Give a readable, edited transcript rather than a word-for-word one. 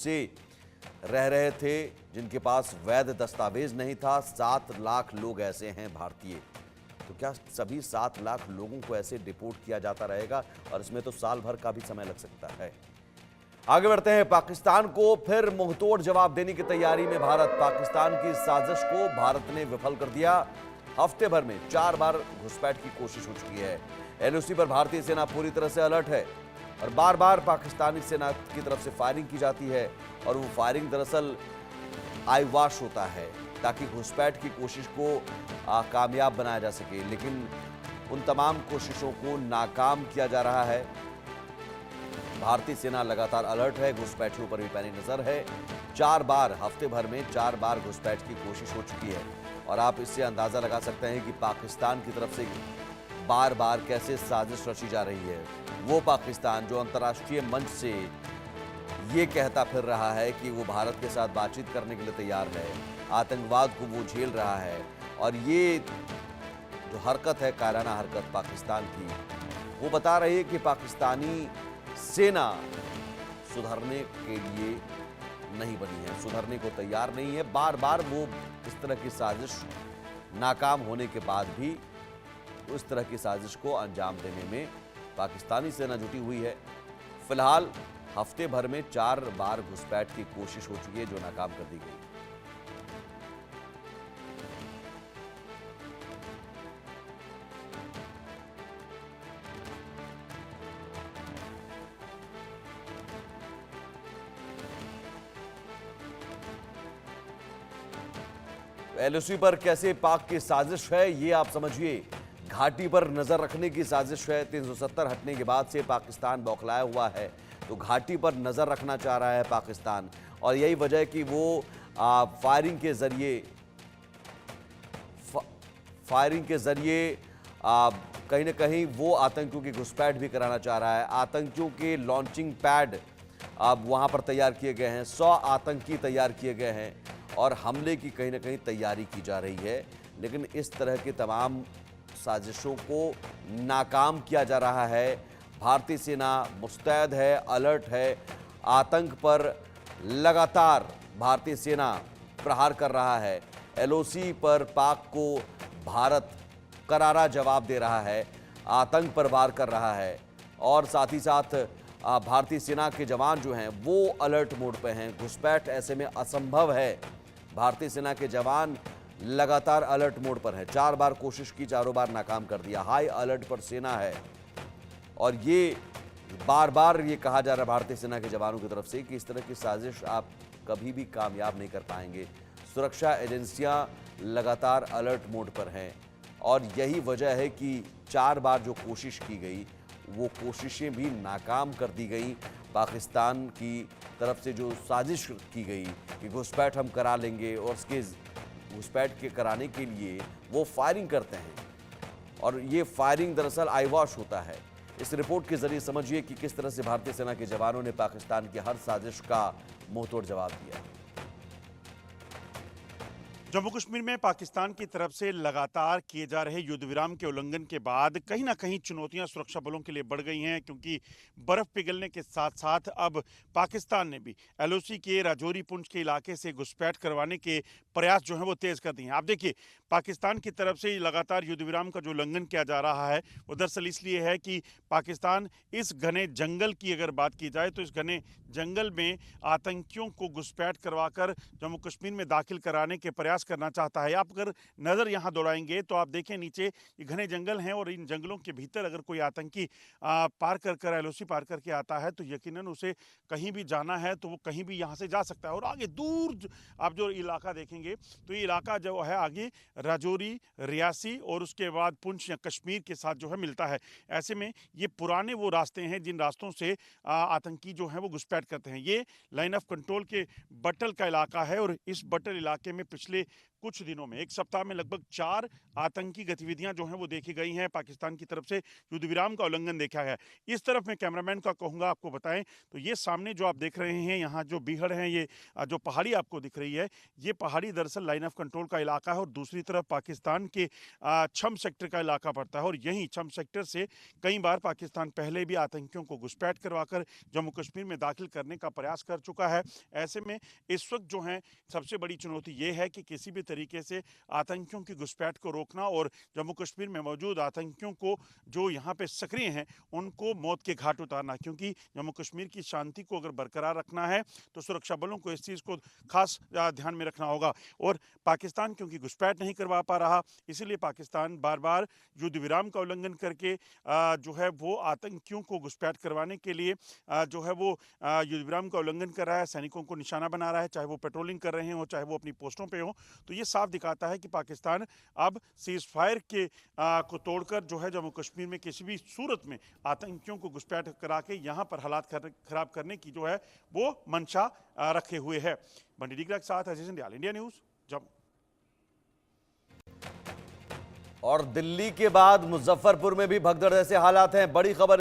से रह रहे थे, जिनके पास वैध दस्तावेज नहीं था। 7 लाख लोग ऐसे हैं भारतीय। तो क्या सभी 7 लाख लोगों को ऐसे डिपोर्ट किया जाता रहेगा? और इसमें तो साल भर का भी समय लग सकता है। आगे बढ़ते हैं। पाकिस्तान को फिर मुंहतोड़ जवाब देने की तैयारी में भारत। पाकिस्तान की साजिश को भारत ने विफल कर दिया। हफ्ते भर में 4 बार घुसपैठ की कोशिश हो चुकी है। एलओसी पर भारतीय सेना पूरी तरह से अलर्ट है और बार बार पाकिस्तानी सेना की तरफ से फायरिंग की जाती है और वो फायरिंग दरअसल आईवाश होता है ताकि घुसपैठ की कोशिश को कामयाब बनाया जा सके, लेकिन उन तमाम कोशिशों को नाकाम किया जा रहा है। भारतीय सेना लगातार अलर्ट है, घुसपैठियों पर भी पैनी नजर है। 4 बार, हफ्ते भर में 4 बार घुसपैठ की कोशिश हो चुकी है और आप इससे अंदाजा लगा सकते हैं कि पाकिस्तान की तरफ से बार बार कैसे साजिश रची जा रही है। वो पाकिस्तान जो अंतर्राष्ट्रीय मंच से ये कहता फिर रहा है कि वो भारत के साथ बातचीत करने के लिए तैयार है, आतंकवाद को वो झेल रहा है, और ये जो हरकत है, कायराना हरकत पाकिस्तान की, वो बता रही है कि पाकिस्तानी सेना सुधरने के लिए नहीं बनी है, सुधरने को तैयार नहीं है। बार बार वो इस तरह की साजिश नाकाम होने के बाद भी उस तरह की साजिश को अंजाम देने में पाकिस्तानी सेना जुटी हुई है। फिलहाल हफ्ते भर में 4 बार घुसपैठ की कोशिश हो चुकी है जो नाकाम कर दी गई। एलओसी पर कैसे पाक की साजिश है ये आप समझिए। घाटी पर नजर रखने की साजिश है। 370 हटने के बाद से पाकिस्तान बौखलाया हुआ है, तो घाटी पर नजर रखना चाह रहा है पाकिस्तान, और यही वजह है कि वो फायरिंग के जरिए कहीं ना कहीं वो आतंकियों की घुसपैठ भी कराना चाह रहा है। आतंकियों के लॉन्चिंग पैड अब वहां पर तैयार किए गए हैं, 100 आतंकी तैयार किए गए हैं और हमले की कहीं ना कहीं तैयारी की जा रही है। लेकिन इस तरह के तमाम साजिशों को नाकाम किया जा रहा है। भारतीय सेना मुस्तैद है, अलर्ट है। आतंक पर लगातार भारतीय सेना प्रहार कर रहा है। एलओसी पर पाक को भारत करारा जवाब दे रहा है, आतंक पर वार कर रहा है, और साथ ही साथ भारतीय सेना के जवान जो हैं वो अलर्ट मोड पे हैं। घुसपैठ ऐसे में असंभव है। भारतीय सेना के जवान लगातार अलर्ट मोड पर है। 4 बार कोशिश की, 4 बार नाकाम कर दिया। हाई अलर्ट पर सेना है और ये बार बार ये कहा जा रहा है भारतीय सेना के जवानों की तरफ से कि इस तरह की साजिश आप कभी भी कामयाब नहीं कर पाएंगे। सुरक्षा एजेंसियां लगातार अलर्ट मोड पर हैं और यही वजह है कि 4 बार जो कोशिश की गई वो कोशिशें भी नाकाम कर दी गई। पाकिस्तान की तरफ से जो साजिश की गई कि घुसपैठ हम करा लेंगे, और उसके घुसपैठ के कराने के लिए वो फायरिंग करते हैं और ये फायरिंग दरअसल आईवाश होता है। इस रिपोर्ट के जरिए समझिए कि किस तरह से भारतीय सेना के जवानों ने पाकिस्तान की हर साजिश का मुंहतोड़ जवाब दिया। जम्मू कश्मीर में पाकिस्तान की तरफ से लगातार किए जा रहे युद्ध विराम के उल्लंघन के बाद कहीं ना कहीं चुनौतियां सुरक्षा बलों के लिए बढ़ गई हैं, क्योंकि बर्फ पिघलने के साथ साथ अब पाकिस्तान ने भी एलओसी के राजौरी पुंछ के इलाके से घुसपैठ करवाने के प्रयास जो हैं वो तेज कर दिए हैं। आप देखिए, पाकिस्तान की तरफ से लगातार युद्ध विराम का जो उल्लंघन किया जा रहा है वो दरअसल इसलिए है कि पाकिस्तान इस घने जंगल की अगर बात की जाए तो इस घने जंगल में आतंकियों को घुसपैठ करवाकर जम्मू कश्मीर में दाखिल कराने के प्रयास करना चाहता है। आप अगर नज़र यहाँ दौड़ाएंगे तो आप देखें नीचे ये घने जंगल हैं और इन जंगलों के भीतर अगर कोई आतंकी पार कर एलओसी पार करके आता है तो यकीनन उसे कहीं भी जाना है तो वो कहीं भी यहाँ से जा सकता है। और आगे दूर आप जो इलाका देखेंगे तो ये इलाका जो है आगे राजौरी, रियासी और उसके बाद पुंछ या कश्मीर के साथ जो है मिलता है। ऐसे में ये पुराने वो रास्ते हैं जिन रास्तों से आतंकी जो है वो घुसपैठ करते हैं। ये लाइन ऑफ कंट्रोल के बटल का इलाका है और इस बटल इलाके में पिछले कुछ दिनों में, एक सप्ताह में लगभग 4 आतंकी गतिविधियां जो हैं वो देखी गई हैं। पाकिस्तान की तरफ से युद्ध विराम का उल्लंघन देखा है। इस तरफ मैं कैमरामैन का कहूंगा आपको बताएं तो ये सामने जो आप देख रहे हैं, यहाँ जो बीहड़ है, ये जो पहाड़ी आपको दिख रही है, ये पहाड़ी दरअसल लाइन ऑफ कंट्रोल का इलाका है और दूसरी तरफ पाकिस्तान के छम सेक्टर का इलाका पड़ता है। और यहीं छम सेक्टर से कई बार पाकिस्तान पहले भी आतंकियों को घुसपैठ करवाकर जम्मू कश्मीर में दाखिल करने का प्रयास कर चुका है। ऐसे में इस वक्त जो है सबसे बड़ी चुनौती ये है कि किसी भी तरीके से आतंकियों की घुसपैठ को रोकना और जम्मू कश्मीर में मौजूद आतंकियों को जो यहाँ पे सक्रिय हैं उनको मौत के घाट उतारना, क्योंकि जम्मू कश्मीर की शांति को अगर बरकरार रखना है तो सुरक्षा बलों को इस चीज़ को खास ध्यान में रखना होगा। और पाकिस्तान क्योंकि घुसपैठ नहीं करवा पा रहा, इसीलिए पाकिस्तान बार बार युद्ध विराम का उल्लंघन करके जो है वो आतंकियों को घुसपैठ करवाने के लिए जो है वो युद्ध विराम का उल्लंघन कर रहा है, सैनिकों को निशाना बना रहा है, चाहे वो पेट्रोलिंग कर रहे हो, चाहे वो अपनी पोस्टों पे हो। तो ये साफ दिखाता है कि पाकिस्तान अब सीज फायर के को तोड़कर जो है जम्मू कश्मीर में किसी भी सूरत में आतंकियों को घुसपैठ करा के यहाँ पर हालात खराब करने की जो है वो मंशा रखे हुए है। बंडी डिग्रा के साथ अजय सिंधियाल, इंडिया न्यूज, जम्मू। और दिल्ली के बाद मुजफ्फरपुर में भी भगदड़ जैसे हालात हैं। बड़ी खबर